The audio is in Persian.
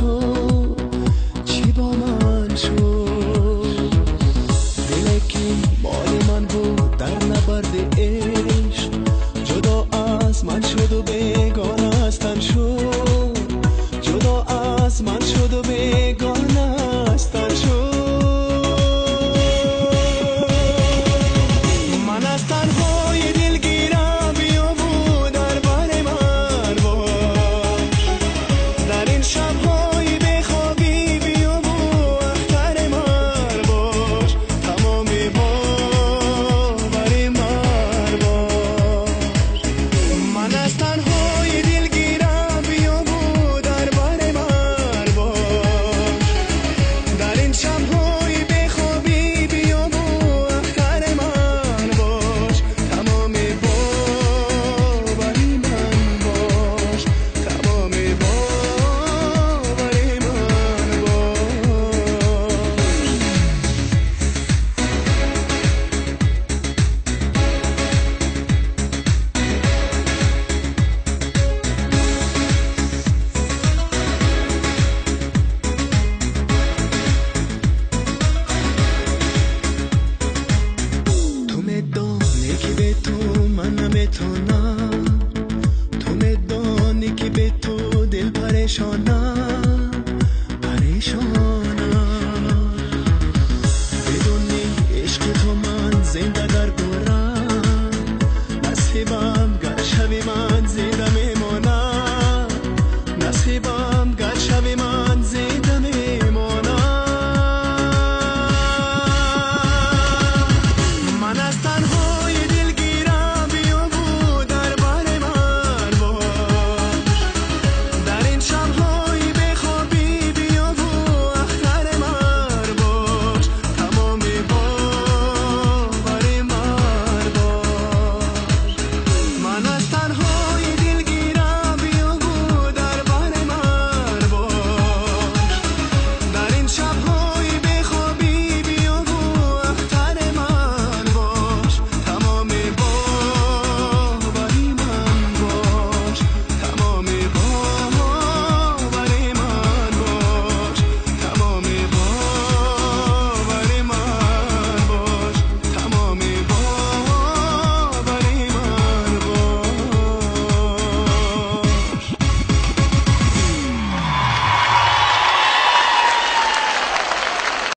شد چی با من شد دلکی مال من بود در نبرد عشق جدا از من شد و بیگانه از تن شد جدا از من شد و بیگانه از تن شد من از تنهای دلگیرم بیا بود در بر من باش در این شبهای بخوابی بیا بود اختر من باش تمامی باور من باش من از تنهای دلگیرم بیا بود در بر من باش در این شبهای بخوابی بیا بود اختر من باش تمامی باوری من باش تمامی باوری من تو میدانی که به تو من نمیتونم تو میدانی که به تو دل پریشانم پریشان